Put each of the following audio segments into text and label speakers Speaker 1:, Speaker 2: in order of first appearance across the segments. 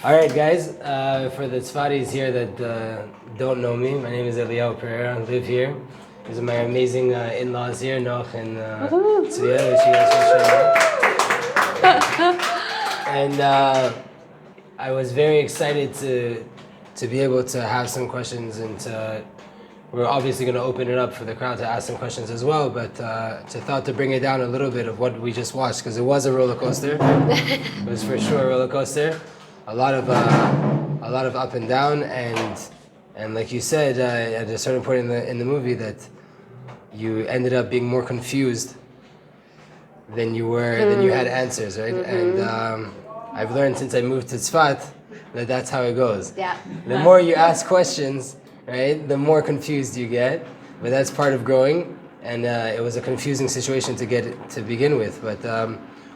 Speaker 1: All right, guys. For the Tzfat Is here that don't know me, my name is Eliyahu Pereira. I live here. These are my amazing in-laws here, Noach and Tzvia, which you guys will show. And I was very excited to be able to have some questions, and we're obviously going to open it up for the crowd to ask some questions as well, but to thought to bring it down a little bit of what we just watched, because it was a roller coaster. It was for sure a roller coaster. A lot of up and down, and like you said, at a certain point in the movie, that you ended up being more confused than you had answers, right? Mm-hmm. And I've learned since I moved to Tzfat that that's how it goes.
Speaker 2: Yeah.
Speaker 1: The more you ask questions, right, the more confused you get. But that's part of growing, and it was a confusing situation to begin with. But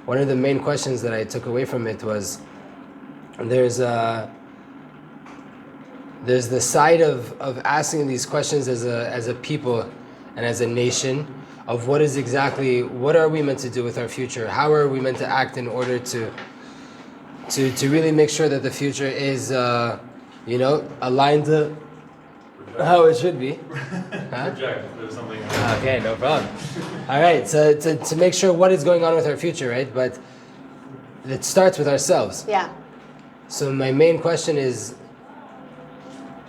Speaker 1: one of the main questions that I took away from it was, there's the side of asking these questions as a people and as a nation, of what are we meant to do with our future? How are we meant to act in order to really make sure that the future is aligned to how it should be? Huh?
Speaker 3: Project. There's something.
Speaker 1: Okay, no problem. All right, so to make sure what is going on with our future, right? But it starts with ourselves.
Speaker 2: Yeah.
Speaker 1: So my main question is,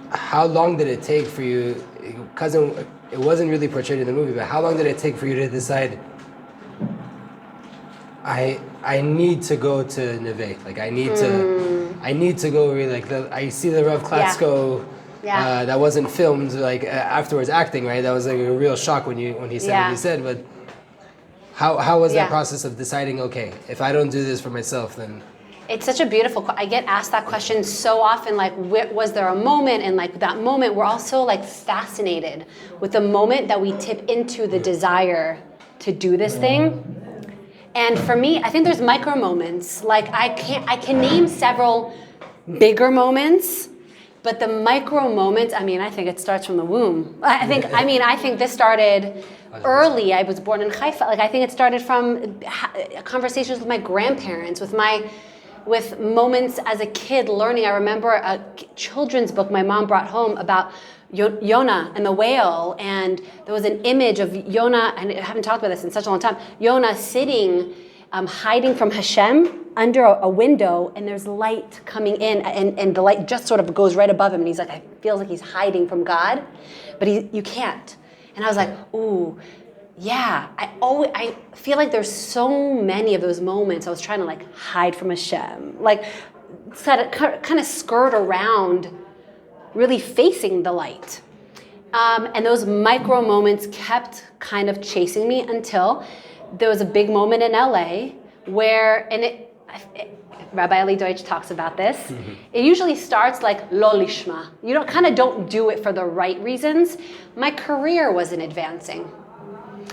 Speaker 1: how long did it take for you, because it wasn't really portrayed in the movie, but how long did it take for you to decide, I need to go to Neve, like I need to go really, like I see the Rav Klatsko, that wasn't filmed, like afterwards acting, right? That was like a real shock when he said what he said, but how was that process of deciding, okay, if I don't do this for myself, then...
Speaker 2: It's such a beautiful, I get asked that question so often, like, was there a moment? And like that moment, we're also like fascinated with the moment that we tip into the desire to do this thing. And for me, I think there's micro moments. Like I can name several bigger moments, but the micro moments, I think it starts from the womb. I think this started early. I was born in Haifa. Like I think it started from conversations with my grandparents, with moments as a kid learning. I remember a children's book my mom brought home about Yonah and the whale, and there was an image of Yonah, and I haven't talked about this in such a long time, Yonah sitting, hiding from Hashem under a window, and there's light coming in, and the light just sort of goes right above him, and he's like, I feels like he's hiding from God, but you can't. And I was like, ooh, yeah, I feel like there's so many of those moments I was trying to like hide from Hashem, like kind of skirt around really facing the light. And those micro moments kept kind of chasing me until there was a big moment in LA where, Rabbi Eli Deutsch talks about this. Mm-hmm. It usually starts like lo lishma. You don't do it for the right reasons. My career wasn't advancing.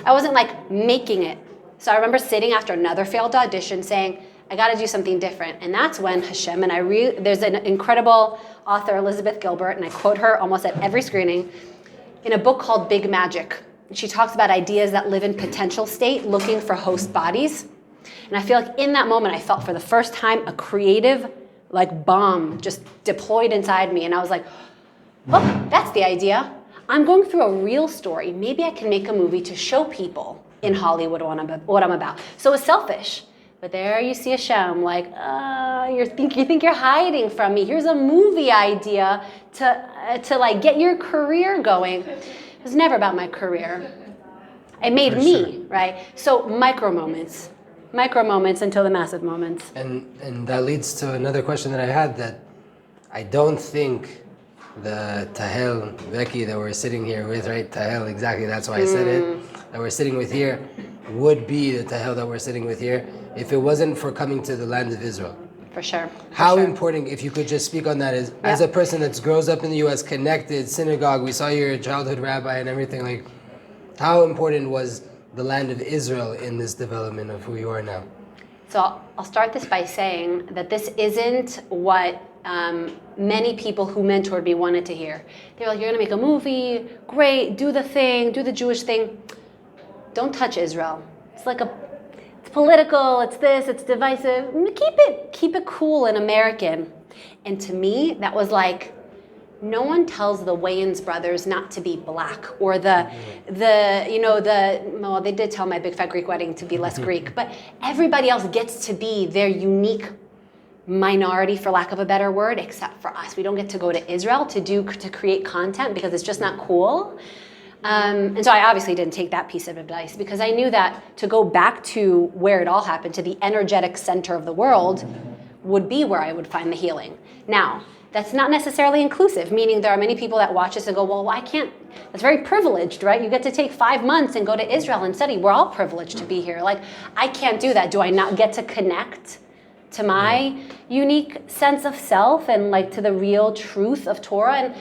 Speaker 2: I wasn't like making it. So I remember sitting after another failed audition saying, I got to do something different. And that's when Hashem, there's an incredible author, Elizabeth Gilbert, and I quote her almost at every screening, in a book called Big Magic. She talks about ideas that live in potential state, looking for host bodies. And I feel like in that moment, I felt for the first time a creative like bomb just deployed inside me. And I was like, oh, that's the idea. I'm going through a real story. Maybe I can make a movie to show people in Hollywood what I'm about. So it's selfish. But there you see Hashem, like, you think you're hiding from me. Here's a movie idea to like get your career going. It was never about my career. It made me, right? So micro moments until the massive moments.
Speaker 1: And that leads to another question that I had, that I don't think the Tahel, Becky, that we're sitting here with, right? Tahel, exactly, that's why I said it, that we're sitting with here, would be the Tahel that we're sitting with here if it wasn't for coming to the land of Israel.
Speaker 2: For sure.
Speaker 1: How important, if you could just speak on that, is as a person that grows up in the U.S., connected, synagogue, we saw your childhood rabbi and everything, like, how important was the land of Israel in this development of who you are now?
Speaker 2: So I'll start this by saying that this isn't what many people who mentored me wanted to hear. They're like, you're going to make a movie, great, do the thing, do the Jewish thing. Don't touch Israel. It's political, it's this, it's divisive. Keep it cool and American. And to me, that was like, no one tells the Wayans brothers not to be black, or well, they did tell my big fat Greek wedding to be less Greek, but everybody else gets to be their unique minority, for lack of a better word, except for us. We don't get to go to Israel to create content because it's just not cool. And so I obviously didn't take that piece of advice, because I knew that to go back to where it all happened, to the energetic center of the world, would be where I would find the healing. Now, that's not necessarily inclusive, meaning there are many people that watch this and go, well, I can't, that's very privileged, right? You get to take 5 months and go to Israel and study. We're all privileged to be here. Like, I can't do that. Do I not get to connect to my unique sense of self and like to the real truth of Torah? And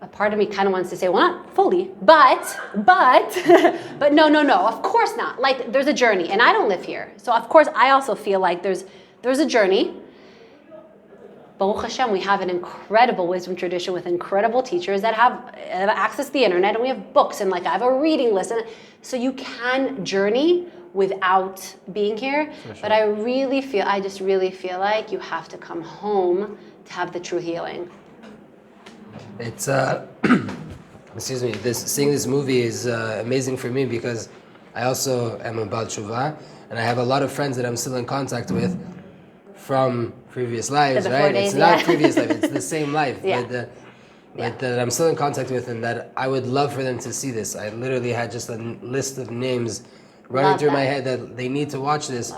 Speaker 2: a part of me kind of wants to say, well, not fully, but no, of course not. Like, there's a journey, and I don't live here. So of course, I also feel like there's a journey. Baruch Hashem, we have an incredible wisdom tradition with incredible teachers that have access to the internet, and we have books, and like I have a reading list, and so you can journey without being here. Sure. But I just really feel like you have to come home to have the true healing.
Speaker 1: It's excuse me. Seeing this movie is amazing for me, because I also am a Baal Tshuva, and I have a lot of friends that I'm still in contact with from previous lives, right? It's not previous life; it's the same life, but that I'm still in contact with, and that I would love for them to see this. I literally had just a list of names running through my head that they need to watch this.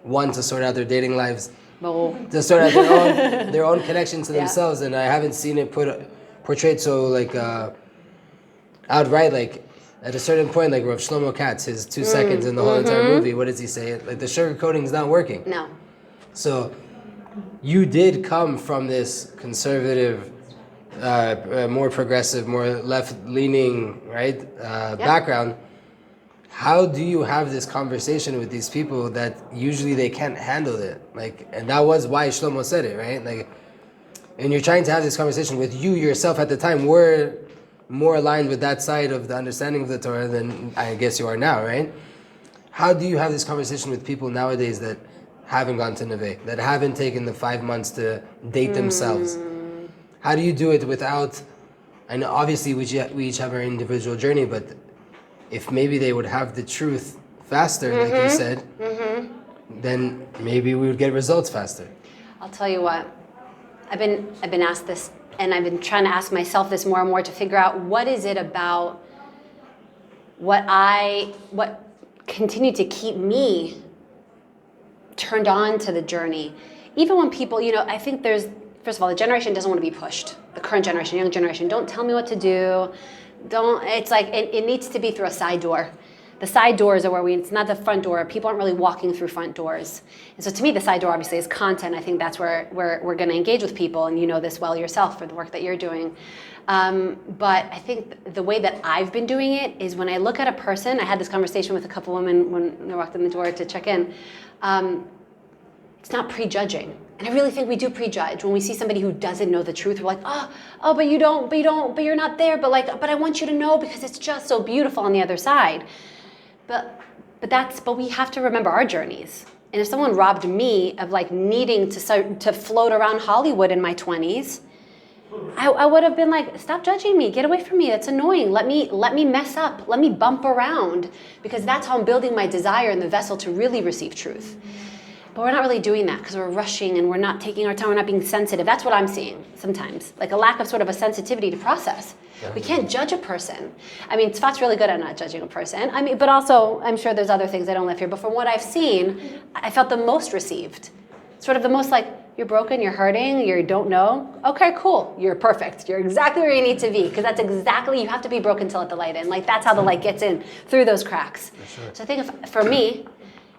Speaker 1: One, to sort out their dating lives, to sort out their own connection to themselves, and I haven't seen it portrayed so like outright. Like at a certain point, like Rav Shlomo Katz, his 2 seconds in the whole entire movie, what does he say? Like, the sugarcoating is not working.
Speaker 2: No.
Speaker 1: So you did come from this conservative, more progressive, more left-leaning, right, background. How do you have this conversation with these people that usually they can't handle it? Like, and that was why Shlomo said it, right? Like, and you're trying to have this conversation with you yourself at the time. Were more aligned with that side of the understanding of the Torah than I guess you are now, right? How do you have this conversation with people nowadays that haven't gone to Neve, that haven't taken the 5 months to date themselves? How do you do it without, I know obviously we each have our individual journey, but if maybe they would have the truth faster, like you said, then maybe we would get results faster.
Speaker 2: I'll tell you what, I've been asked this, and I've been trying to ask myself this more and more to figure out what is it about what continued to keep me turned on to the journey. Even when people, I think there's, first of all, the generation doesn't want to be pushed. The current generation, young generation, don't tell me what to do. It's like, it needs to be through a side door. The side doors are where it's not the front door. People aren't really walking through front doors. And so to me, the side door obviously is content. I think that's where we're going to engage with people, and you know this well yourself for the work that you're doing. But I think the way that I've been doing it is when I look at a person, I had this conversation with a couple women when they walked in the door to check in. It's not prejudging. And I really think we do prejudge when we see somebody who doesn't know the truth. We're like, but you're not there. But I want you to know because it's just so beautiful on the other side. But we have to remember our journeys. And if someone robbed me of like needing to float around Hollywood in my 20s, I would have been like, stop judging me, get away from me, that's annoying. Let me mess up, let me bump around, because that's how I'm building my desire in the vessel to really receive truth. But we're not really doing that because we're rushing and we're not taking our time, we're not being sensitive. That's what I'm seeing sometimes, like a lack of sort of a sensitivity to process. We can't judge a person. I mean, Tzfat's really good at not judging a person. I mean, but also, I'm sure there's other things I don't live here, but from what I've seen, I felt the most received. Sort of the most like, you're broken, you're hurting, you don't know. Okay, cool, you're perfect. You're exactly where you need to be, because that's exactly, you have to be broken to let the light in. Like, that's how the light gets in, through those cracks. Sure. So I think for me,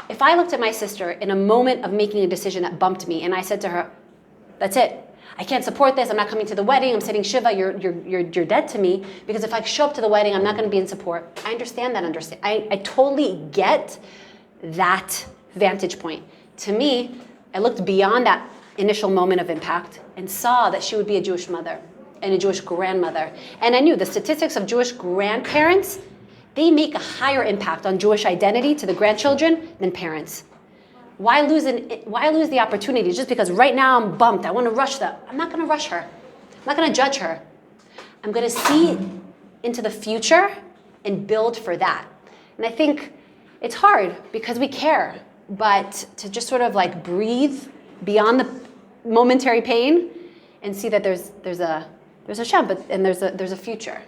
Speaker 2: if I looked at my sister in a moment of making a decision that bumped me, and I said to her, that's it. I can't support this. I'm not coming to the wedding. I'm sitting Shiva. You're dead to me, because if I show up to the wedding, I'm not going to be in support. I understand that. I totally get that vantage point. To me, I looked beyond that initial moment of impact and saw that she would be a Jewish mother and a Jewish grandmother. And I knew the statistics of Jewish grandparents, they make a higher impact on Jewish identity to the grandchildren than parents. Why lose the opportunity just because right now I'm bumped? I want to rush that. I'm not going to rush her. I'm not going to judge her. I'm going to see into the future and build for that. And I think it's hard because we care, but to just sort of like breathe beyond the momentary pain and see that there's a Shem, and there's a future.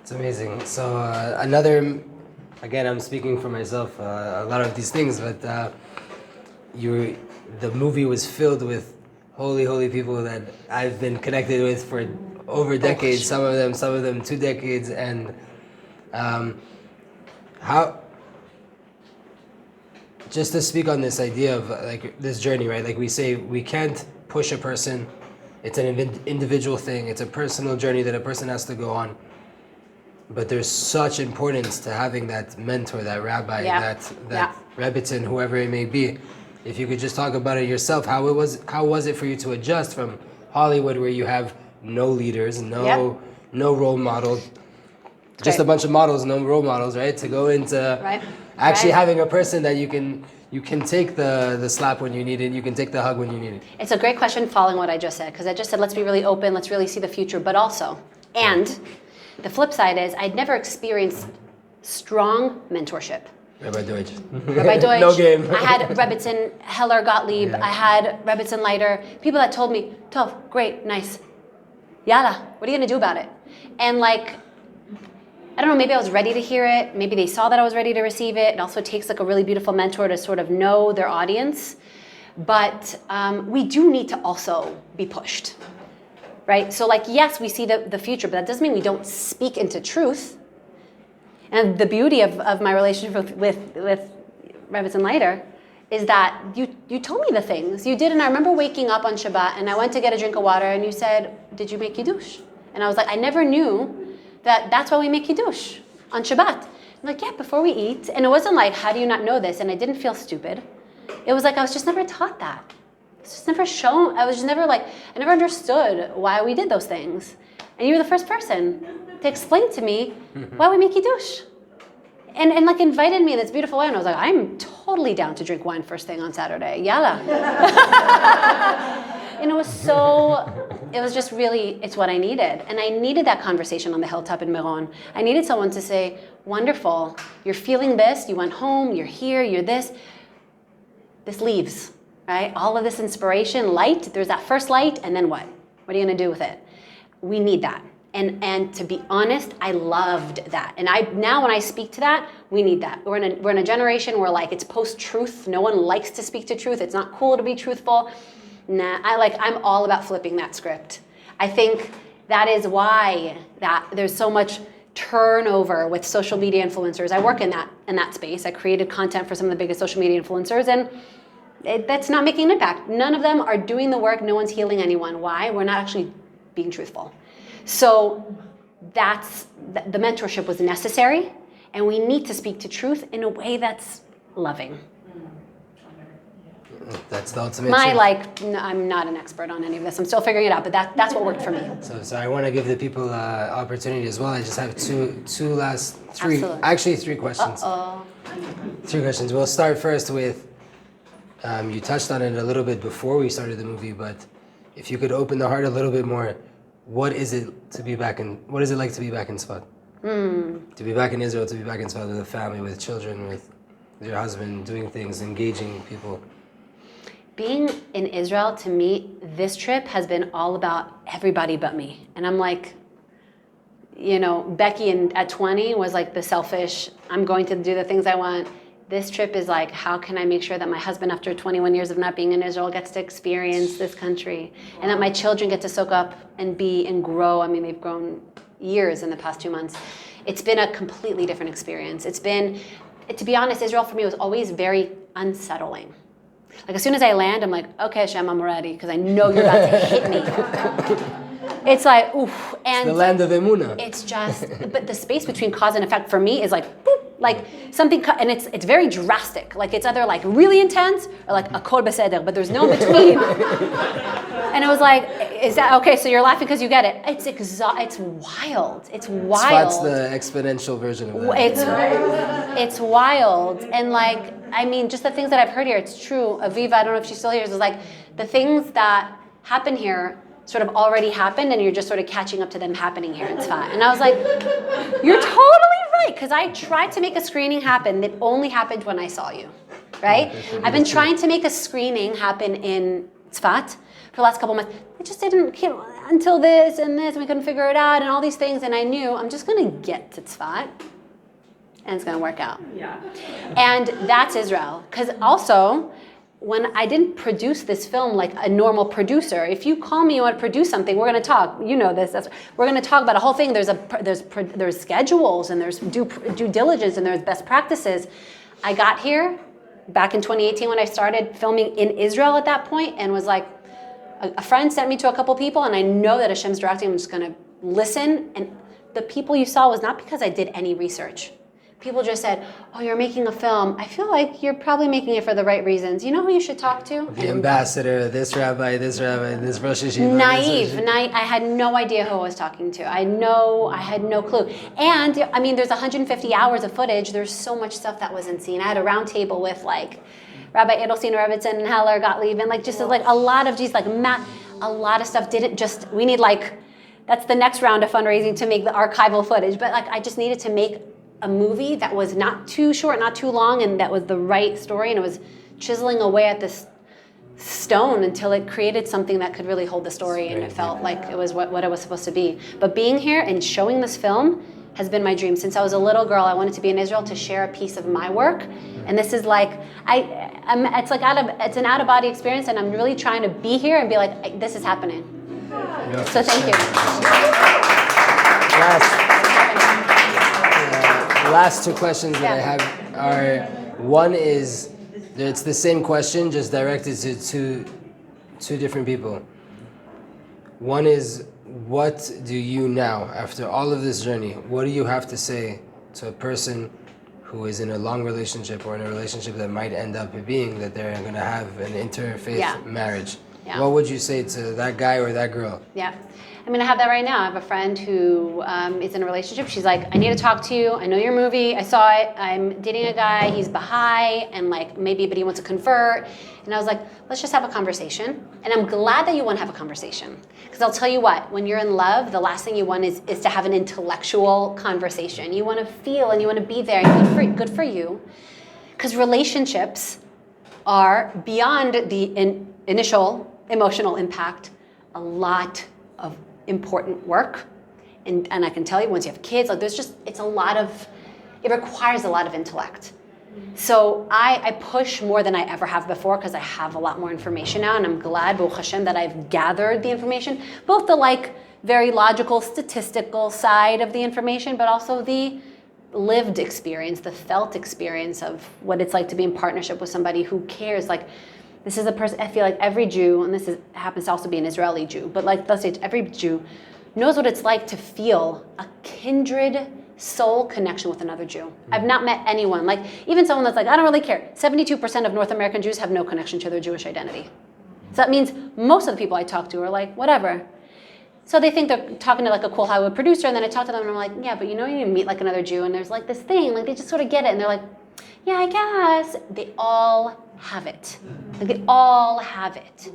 Speaker 1: It's amazing. So another, again, I'm speaking for myself, a lot of these things, but the movie was filled with holy people that I've been connected with for over decades. Some of them 2 decades, and how. Just to speak on this idea of like this journey, right? Like we say, we can't push a person. It's an individual thing. It's a personal journey that a person has to go on. But there's such importance to having that mentor, that rabbi, that rebbitzin, whoever it may be. If you could just talk about it yourself, how was it for you to adjust from Hollywood, where you have no leaders, no role model, just a bunch of models, no role models, right? To go into actually having a person that you can take the slap when you need it, you can take the hug when you need it.
Speaker 2: It's a great question following what I just said, because I just said let's be really open, let's really see the future, but also, and the flip side is I'd never experienced strong mentorship. Rabbi Deutsch.
Speaker 1: No game.
Speaker 2: I had Rebbitzin Heller Gottlieb. I had Rebbitzin Leiter. People that told me, Tov, great, nice. Yalla, what are you going to do about it? And like, I don't know, maybe I was ready to hear it. Maybe they saw that I was ready to receive it. It also takes like a really beautiful mentor to sort of know their audience. But we do need to also be pushed, right? So like, yes, we see the future, but that doesn't mean we don't speak into truth. And the beauty of my relationship with Rebbitzin Leiter is that you told me the things. You did, and I remember waking up on Shabbat, and I went to get a drink of water, and you said, did you make Kiddush? And I was like, I never knew that's why we make Kiddush on Shabbat. I'm like, yeah, before we eat. And it wasn't like, how do you not know this? And I didn't feel stupid. It was like, I was just never taught that. It's just never shown. I was just never like, I never understood why we did those things. And you were the first person to explain to me why we make Kiddush. And like invited me in this beautiful way. And I was like, I'm totally down to drink wine first thing on Saturday. Yalla. And it was just really, it's what I needed. And I needed that conversation on the hilltop in Meron. I needed someone to say, wonderful, you're feeling this, you went home, you're here, you're this. This leaves, right? All of this inspiration, light, there's that first light, and then what? What are you gonna do with it? We need that. And to be honest, I loved that. And now when I speak to that, we need that. We're in a generation where like it's post-truth. No one likes to speak to truth. It's not cool to be truthful. Nah, I'm all about flipping that script. I think that is why that there's so much turnover with social media influencers. I work in that space. I created content for some of the biggest social media influencers, and that's not making an impact. None of them are doing the work. No one's healing anyone. Why? We're not actually being truthful. So the mentorship was necessary, and we need to speak to truth in a way that's loving.
Speaker 1: That's the ultimate truth.
Speaker 2: I'm not an expert on any of this. I'm still figuring it out, but that's what worked for me.
Speaker 1: So I want to give the people opportunity as well. I just have three questions.
Speaker 2: Uh-oh.
Speaker 1: 3 questions. We'll start first with, you touched on it a little bit before we started the movie, but if you could open the heart a little bit more, what is it like to be back in Tzfat? To be back in Israel, to be back in Tzfat with a family, with children, with your husband, doing things, engaging people.
Speaker 2: Being in Israel, to me, this trip has been all about everybody but me. And I'm like, Becky at 20 was like the selfish, I'm going to do the things I want. This trip is like, how can I make sure that my husband, after 21 years of not being in Israel, gets to experience this country, and that my children get to soak up and be and grow. I mean, they've grown years in the past 2 months. It's been a completely different experience. It's been, to be honest, Israel for me was always very unsettling. Like as soon as I land, I'm like, okay, Hashem, I'm ready, because I know you're about to hit me. It's like, oof. And
Speaker 1: it's the land of Emunah.
Speaker 2: It's just, but the space between cause and effect for me is like, boop, like something, and it's very drastic. Like it's either like really intense or like a kol beseder, but there's no between. And it was like, is that okay? So you're laughing because you get it. It's wild. It's wild.
Speaker 1: Tzfat's the exponential version of that.
Speaker 2: It's wild. And like, I mean, just the things that I've heard here, it's true. Aviva, I don't know if she's still here, is like the things that happen here sort of already happened and you're just sort of catching up to them happening here in Tzfat. And I was like, you're totally right, because I tried to make a screening happen that only happened when I saw you, right? I've been trying to make a screening happen in Tzfat for the last couple months. It just didn't, until this and this, and we couldn't figure it out and all these things, and I knew I'm just gonna get to Tzfat and it's gonna work out.
Speaker 3: Yeah.
Speaker 2: And that's Israel, because also, when I didn't produce this film like a normal producer, if you call me, you want to produce something, we're going to talk. You know this. We're going to talk about a whole thing. There's schedules and there's due diligence and there's best practices. I got here back in 2018 when I started filming in Israel at that point, and was like, a friend sent me to a couple people, and I know that Hashem's directing. I'm just going to listen. And the people you saw was not because I did any research. People just said, oh, you're making a film. I feel like you're probably making it for the right reasons. You know who you should talk to?
Speaker 1: The ambassador, this rabbi, this Rosh Hashiva.
Speaker 2: Naive. I had no idea who I was talking to. I had no clue. And I mean, there's 150 hours of footage. There's so much stuff that wasn't seen. I had a round table with like Rabbi Edelstein, Rebbitzin, and Heller, Gottlieb, and like just like a lot of these, like a lot of stuff didn't just, we need like, that's the next round of fundraising to make the archival footage. But like, I just needed to make a movie that was not too short, not too long, and that was the right story, and it was chiseling away at this stone until it created something that could really hold the story, and it felt like it was what it was supposed to be. But being here and showing this film has been my dream. Since I was a little girl, I wanted to be in Israel to share a piece of my work, and this is like, it's an out-of-body experience, and I'm really trying to be here and be like, this is happening. So thank you.
Speaker 1: Last two questions that I have are, one is, it's the same question, just directed to two different people. One is, what do you now, after all of this journey, what do you have to say to a person who is in a long relationship or in a relationship that might end up being that they're going to have an interfaith marriage? Yeah. What would you say to that guy or that girl?
Speaker 2: Yeah. I mean, I have that right now. I have a friend who is in a relationship. She's like, I need to talk to you. I know your movie. I saw it. I'm dating a guy. He's Baha'i and like maybe, but he wants to convert. And I was like, let's just have a conversation. And I'm glad that you want to have a conversation. Because I'll tell you what, when you're in love, the last thing you want is to have an intellectual conversation. You want to feel and you want to be there. And good for you. Because relationships are beyond the initial emotional impact, a lot of important work, and I can tell you, once you have kids, like it requires a lot of intellect. So I push more than I ever have before because I have a lot more information now, and I'm glad, Baruch Hashem, that I've gathered the information, both the like very logical, statistical side of the information, but also the lived experience, the felt experience of what it's like to be in partnership with somebody who cares. Like, this is a person, I feel like every Jew, and happens to also be an Israeli Jew, but like, let's say every Jew knows what it's like to feel a kindred soul connection with another Jew. I've not met anyone, like even someone that's like, I don't really care. 72% of North American Jews have no connection to their Jewish identity. So that means most of the people I talk to are like, whatever. So they think they're talking to like a cool Hollywood producer, and then I talk to them and I'm like, yeah, but you meet like another Jew and there's like this thing, like they just sort of get it, and they're like, yeah, I guess. They all have it. Like they all have it.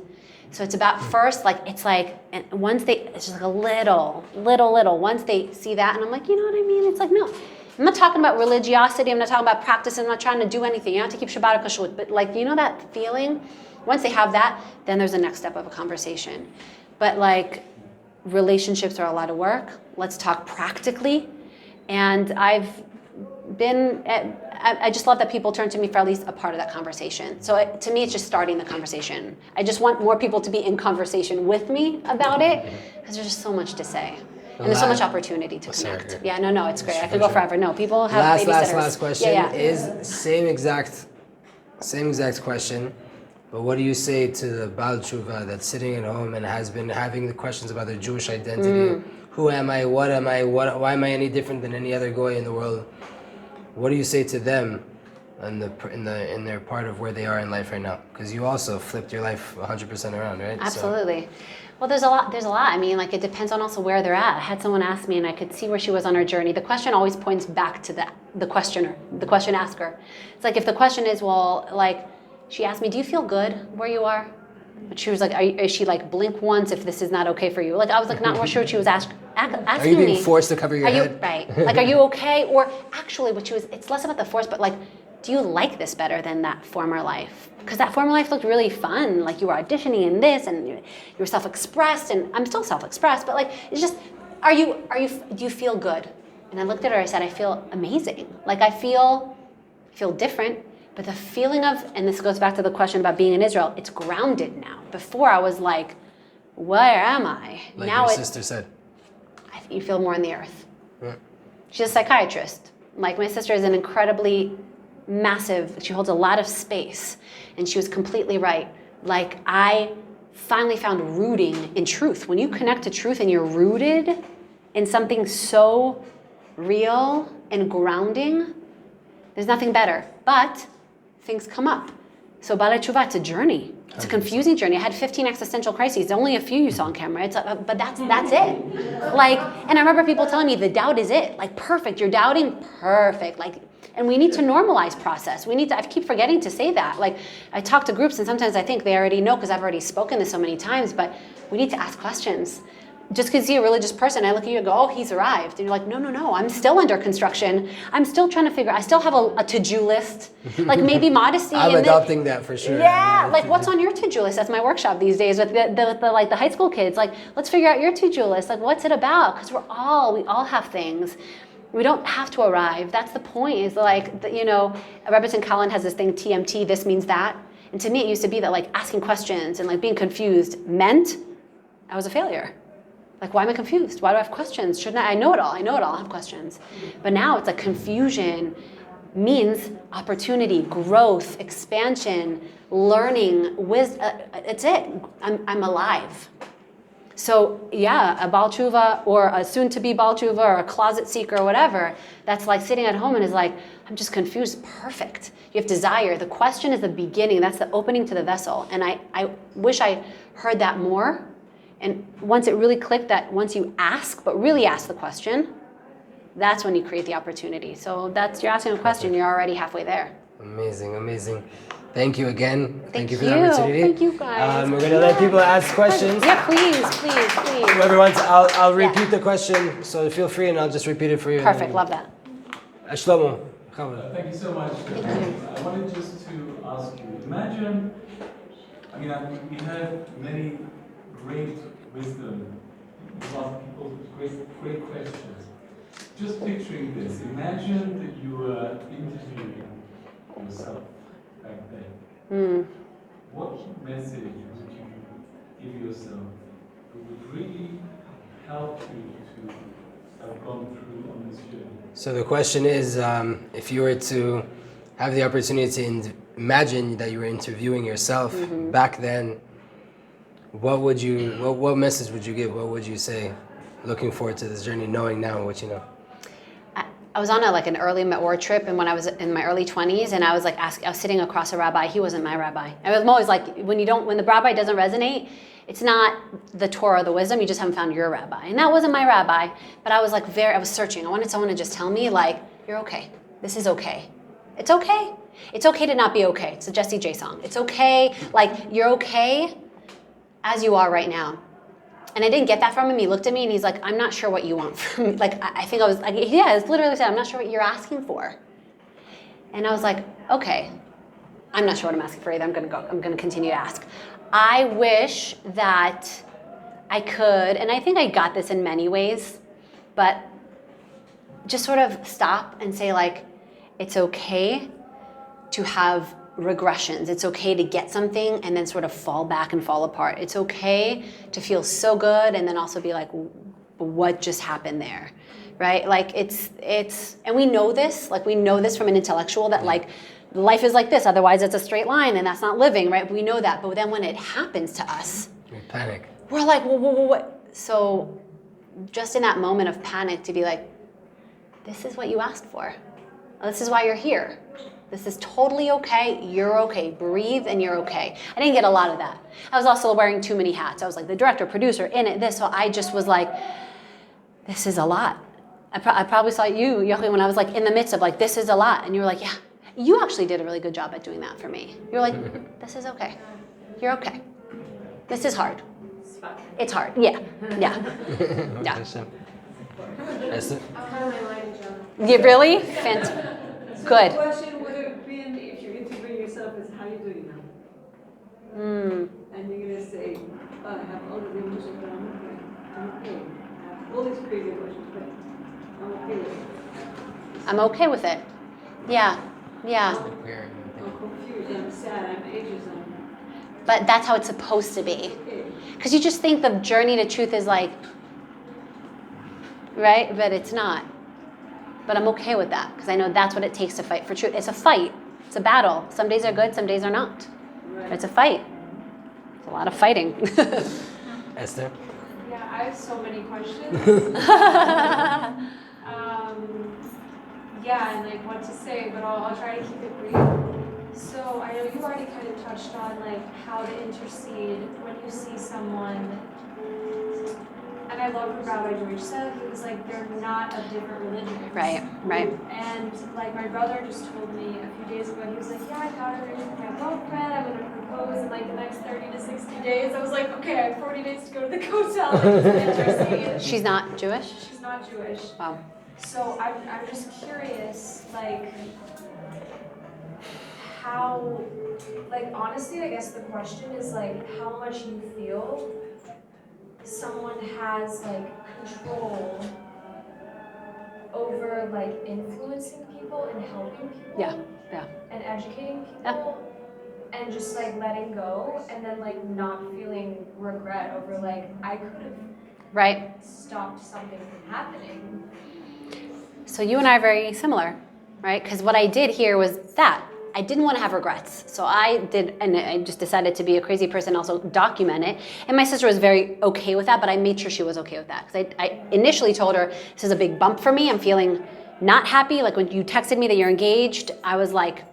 Speaker 2: So it's about first, like, it's like, and once it's just like a little, once they see that, and I'm like, you know what I mean? It's like, no, I'm not talking about religiosity, I'm not talking about practice, I'm not trying to do anything. You don't have to keep Shabbat or Kashrut, but like, you know that feeling? Once they have that, then there's the next step of a conversation. But like, relationships are a lot of work. Let's talk practically. And I just love that people turn to me for at least a part of that conversation. So to me, it's just starting the conversation. I just want more people to be in conversation with me about it, because there's just so much to say. And there's so much opportunity to connect.
Speaker 1: Sorry.
Speaker 2: Yeah, no, it's great. I could go forever. No, people have babysitters.
Speaker 1: Last question is same exact question. But what do you say to the Baal Tshuva that's sitting at home and has been having the questions about their Jewish identity? Who am I? What am I? Why am I any different than any other goy in the world? What do you say to them in their part of where they are in life right now? Because you also flipped your life 100% around, right?
Speaker 2: Absolutely. Well, there's a lot. I mean, like, it depends on also where they're at. I had someone ask me, and I could see where she was on her journey. The question always points back to the questioner, the question asker. It's like, if the question is, well, like, she asked me, do you feel good where you are? But she was like, is she like, blink once if this is not okay for you? Like, I was like, not more sure what she was asking me.
Speaker 1: Are you being forced to cover your head?
Speaker 2: Right. Like, are you okay? Or actually, it's less about the force, but like, do you like this better than that former life? Because that former life looked really fun. Like, you were auditioning in this, and you were self-expressed, and I'm still self-expressed, but like, it's just, do you feel good? And I looked at her, I said, I feel amazing. Like, I feel different, but the feeling of, and this goes back to the question about being in Israel, it's grounded now. Before I was like, where am I?
Speaker 1: Like
Speaker 2: now
Speaker 1: your sister said.
Speaker 2: I think you feel more in the earth.
Speaker 1: Yeah.
Speaker 2: She's a psychiatrist. Like, my sister is an incredibly massive, she holds a lot of space, and she was completely right. Like, I finally found rooting in truth. When you connect to truth and you're rooted in something so real and grounding, there's nothing better. But things come up. So Baalei Tshuva, it's a journey. It's a confusing journey. I had 15 existential crises. Only a few you saw on camera. But that's it. Like, and I remember people telling me the doubt is it. Like, perfect. You're doubting? Perfect. Like, and we need to normalize process. I keep forgetting to say that. Like, I talk to groups, and sometimes I think they already know because I've already spoken this so many times, but we need to ask questions. Just because you're a religious person, I look at you and go, oh, he's arrived. And you're like, no, I'm still under construction. I'm still trying to figure, I still have a to-do list. Like, maybe modesty.
Speaker 1: I'm adopting that for sure.
Speaker 2: Yeah, like, what's on your to-do list? That's my workshop these days with the high school kids. Like, let's figure out your to-do list. Like, what's it about? Because we all have things. We don't have to arrive. That's the point. Is like, Rebbetzin Collin has this thing, TMT, this means that. And to me, it used to be that, like, asking questions and like being confused meant I was a failure. Like, why am I confused? Why do I have questions? Shouldn't I know it all. I have questions. But now it's like confusion means opportunity, growth, expansion, learning, wisdom. It's it. I'm alive. So yeah, a Baal Tshuva or a soon-to-be Baal Tshuva or a closet seeker or whatever, that's like sitting at home and is like, I'm just confused. Perfect. You have desire. The question is the beginning. That's the opening to the vessel. And I wish I heard that more. And once it really clicked that once you ask, but really ask the question, that's when you create the opportunity. So you're asking a question, you're already halfway there.
Speaker 1: Amazing. Thank you again. Thank you for the
Speaker 2: you.
Speaker 1: opportunity.
Speaker 2: Thank you, guys.
Speaker 1: We're going to let people ask questions.
Speaker 2: Yeah, please.
Speaker 1: Whoever wants, I'll repeat the question, so feel free, and I'll just repeat it for you.
Speaker 2: Perfect, love that.
Speaker 1: Shlomo.
Speaker 3: Thank you so much. I wanted just to ask you, imagine, we have many great wisdom, a lot of people with great questions. Just picturing this, imagine that you were interviewing yourself back then. What message would you give yourself that would really help you to have gone through on this journey?
Speaker 1: So the question is, if you were to have the opportunity to imagine that you were interviewing yourself back then, what message would you give? What would you say? Looking forward to this journey, knowing now what you know.
Speaker 2: I was on an early Me'or trip, and when I was in my early 20s, and I was sitting across a rabbi. He wasn't my rabbi. I'm always like, when the rabbi doesn't resonate, it's not the Torah or the wisdom. You just haven't found your rabbi, and that wasn't my rabbi. But I was I was searching. I wanted someone to just tell me, like, you're okay. This is okay. It's okay. It's okay to not be okay. It's a Jessie J song. It's okay. Like, you're okay as you are right now. And I didn't get that from him. He looked at me and he's like, I'm not sure what you want from me. Like, I think I was like, yeah, it's literally said, I'm not sure what you're asking for. And I was like, okay, I'm not sure what I'm asking for either. I'm going to continue to ask. I wish that I could, and I think I got this in many ways, but just sort of stop and say, like, it's okay to have regressions. It's okay to get something and then sort of fall back and fall apart. It's okay to feel so good and then also be like, what just happened there, right? Like, it's, and we know this from an intellectual that, like, life is like this, otherwise it's a straight line and that's not living, right? We know that, but then when it happens to us,
Speaker 1: We panic.
Speaker 2: We're like, what? So just in that moment of panic to be like, this is what you asked for. This is why you're here. This is totally okay. You're okay. Breathe and you're okay. I didn't get a lot of that. I was also wearing too many hats. I was like the director, producer, in it, this. So I just was like, this is a lot. I probably saw you, Yochi, when I was like in the midst of like, this is a lot. And you were like, yeah, you actually did a really good job at doing that for me. You're like, this is okay. You're okay. This is hard. It's hard. Yeah. Yeah. Yeah.
Speaker 1: That's it.
Speaker 2: You really? Fantastic. Good.
Speaker 4: The question would have been, if you interview yourself, is how you doing now? And you're gonna say, I have all the emotions, but I'm okay. I'm okay. I have all these crazy emotions, but I'm okay with it.
Speaker 2: I'm okay with it. Yeah. Yeah.
Speaker 4: I'm confused, I'm sad, I'm anxious,
Speaker 2: But that's how it's supposed to be.
Speaker 4: okay.
Speaker 2: Because you just think the journey to truth is like, right? But it's not. But I'm okay with that because I know that's what it takes to fight for truth. It's a fight. It's a battle. Some days are good, some days are not.
Speaker 4: Right.
Speaker 2: It's a fight. It's a lot of fighting.
Speaker 1: Esther?
Speaker 5: Yeah, I have so many questions. Yeah, and like what to say, but I'll try to keep it brief. So I know you already kind of touched on like how to intercede when you see someone. And I love what Rabbi George said. He was like, they're not of different religions.
Speaker 2: Right, right.
Speaker 5: And like my brother just told me a few days ago, he was like, yeah, I got a ring with my girlfriend. I'm gonna propose in like the next 30 to 60 days. I was like, okay, I have 40 days to go to the hotel and intercede.
Speaker 2: She's not Jewish?
Speaker 5: She's not Jewish.
Speaker 2: Wow.
Speaker 5: So I'm just curious, like, how, like, honestly, I guess the question is, like, how much you feel someone has, like, control over, like, influencing people and helping people.
Speaker 2: Yeah, yeah.
Speaker 5: And educating people. And just, like, letting go, and then, like, not feeling regret over, like, I could have
Speaker 2: Right.
Speaker 5: stopped something from happening.
Speaker 2: So you and I are very similar, right? Because what I did here was that. I didn't want to have regrets. So I did, and I just decided to be a crazy person and also document it. And my sister was very okay with that, but I made sure she was okay with that. Because I initially told her, this is a big bump for me. I'm feeling not happy. Like when you texted me that you're engaged, I was like,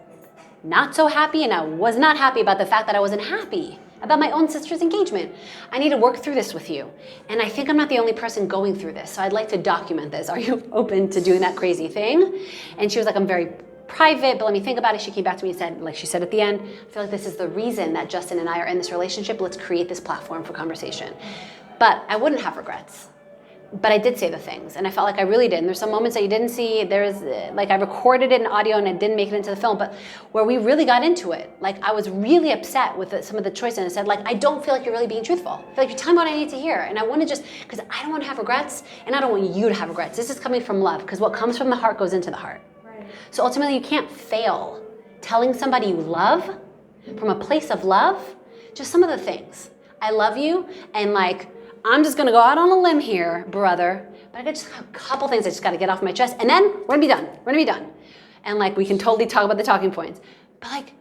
Speaker 2: not so happy. And I was not happy about the fact that I wasn't happy about my own sister's engagement. I need to work through this with you. And I think I'm not the only person going through this. So I'd like to document this. Are you open to doing that crazy thing? And she was like, I'm very private, but let me think about it. She came back to me and said, like she said at the end, I feel like this is the reason that Justin and I are in this relationship. Let's create this platform for conversation. But I wouldn't have regrets. But I did say the things, and I felt like I really did. And there's some moments that you didn't see. There's like I recorded it in audio and it didn't make it into the film, but where we really got into it, like I was really upset with some of the choices. And I said, like, I don't feel like you're really being truthful. I feel like you're telling me what I need to hear, and I want to just because I don't want to have regrets, and I don't want you to have regrets. This is coming from love, because what comes from the heart goes into the heart.
Speaker 5: Right.
Speaker 2: So ultimately, you can't fail telling somebody you love from a place of love. Just some of the things. I love you, and like. I'm just gonna go out on a limb here, brother, but I got just a couple things I just gotta get off my chest, and then we're gonna be done. We're gonna be done. And like, we can totally talk about the talking points. But like,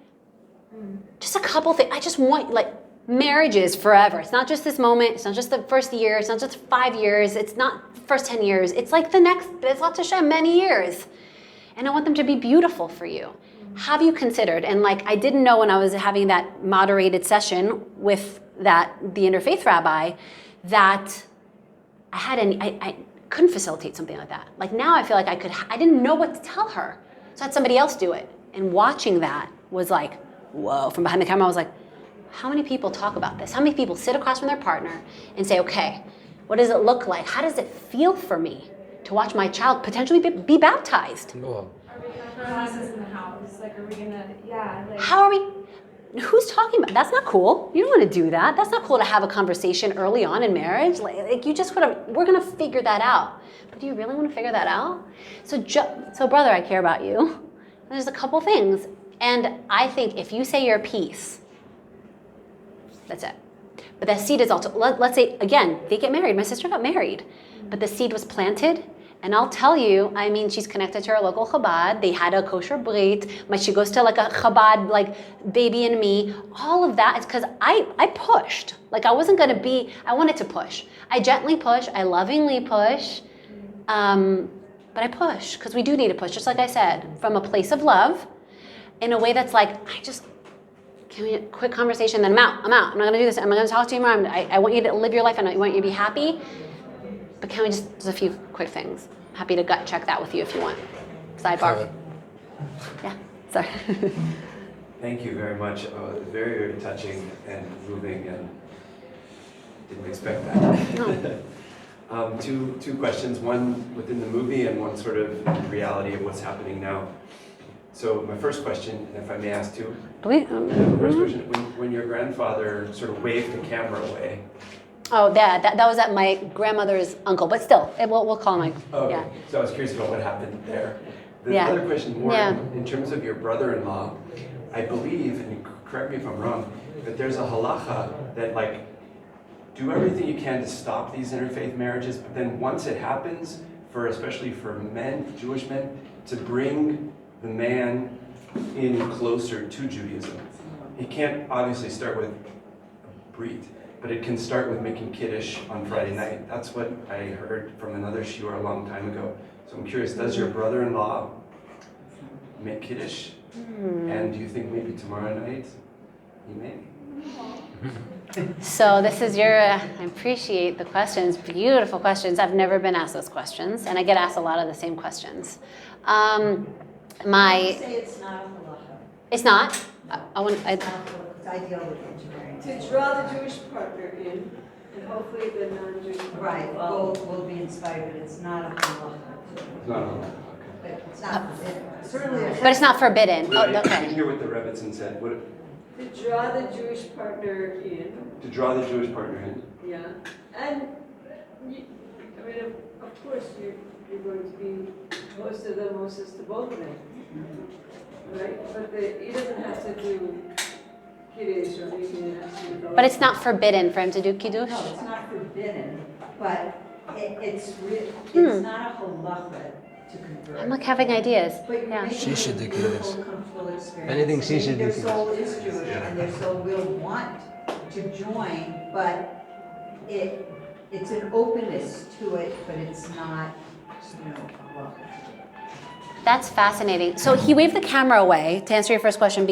Speaker 2: just a couple things. I just want, like, marriage is forever. It's not just this moment. It's not just the first year. It's not just 5 years. It's not the first 10 years. It's like the next, Bezrat Hashem, many years. And I want them to be beautiful for you. Have you considered, and like, I didn't know when I was having that moderated session with the interfaith rabbi, that I couldn't facilitate something like that. Like now I feel like I didn't know what to tell her. So I had somebody else do it. And watching that was like, whoa, from behind the camera, I was like, how many people talk about this? How many people sit across from their partner and say, okay, what does it look like? How does it feel for me to watch my child potentially be baptized?
Speaker 1: Cool.
Speaker 5: Are we gonna have classes in the house? Like, are we gonna, yeah, like.
Speaker 2: How are we? Who's talking about? That's not cool. You don't want to do that. That's not cool to have a conversation early on in marriage. Like you just want to. We're gonna figure that out. But do you really want to figure that out? So brother, I care about you. There's a couple things, and I think if you say your piece, that's it. But that seed is also. Let's say again, they get married. My sister got married, but the seed was planted. And I'll tell you, I mean, she's connected to her local Chabad. They had a kosher brit. She goes to like a Chabad, like Baby and Me. All of that is because I pushed. Like I wasn't going to be, I wanted to push. I gently push. I lovingly push. But I push because we do need to push, just like I said, from a place of love. in a way that's like, can we quick conversation, then I'm out. I'm not gonna do this. I'm not gonna talk to you more. I want you to live your life and I want you to be happy. But can we just a few quick things. Happy to gut check that with you if you want. Sidebar. Yeah, sorry.
Speaker 6: Thank you very much. Very, very touching and moving, and didn't expect that.
Speaker 2: No.
Speaker 6: Two questions, one within the movie and one sort of in reality of what's happening now. So my first question, if I may ask two. First question, when your grandfather sort of waved the camera away.
Speaker 2: Oh, that was at my grandmother's uncle, but still, we'll call him
Speaker 6: Okay.
Speaker 2: yeah.
Speaker 6: So I was curious about what happened there. The
Speaker 2: Yeah.
Speaker 6: other question, more
Speaker 2: Yeah.
Speaker 6: in terms of your brother-in-law, I believe, and correct me if I'm wrong, but there's a halacha that like, do everything you can to stop these interfaith marriages, but then once it happens, especially for men, Jewish men, to bring the man in closer to Judaism. He can't obviously start with Brit, but it can start with making Kiddush on Friday night. That's what I heard from another shiur a long time ago. So I'm curious, does your brother-in-law make Kiddush? And do you think maybe tomorrow night he may?
Speaker 2: So this is I appreciate the questions, beautiful questions. I've never been asked those questions, and I get asked a lot of the same questions.
Speaker 7: I say it's not a halacha.
Speaker 2: It's not?
Speaker 7: It's ideal with engineering.
Speaker 4: To draw the Jewish partner in, and hopefully the non-Jewish partner.
Speaker 7: Right, will be inspired, but it's not a halacha.
Speaker 6: It's not on.
Speaker 7: But it's not, certainly.
Speaker 2: But it's not forbidden. Oh,
Speaker 6: I didn't
Speaker 2: okay.
Speaker 6: hear what the Rebbitzin said.
Speaker 4: To draw the Jewish partner in,
Speaker 6: To draw the Jewish partner in.
Speaker 4: yeah, and of course you're going to be close to them, closest to both of them, right? But he doesn't have to do Kiddush or anything else.
Speaker 2: But it's not forbidden for him to do Kiddush?
Speaker 7: No, it's not forbidden, but it's not a halacha to convert.
Speaker 2: I'm like having ideas.
Speaker 7: But you're
Speaker 2: Yeah.
Speaker 7: making
Speaker 1: She should
Speaker 7: it a
Speaker 1: do Kiddush.
Speaker 7: beautiful, comfortable experience.
Speaker 1: Anything she should do
Speaker 7: Their
Speaker 1: Kiddush.
Speaker 7: soul is Jewish and their soul will want to join, but it's an openness to it, but it's not, halacha.
Speaker 2: That's fascinating. So he waved the camera away, to answer your first question,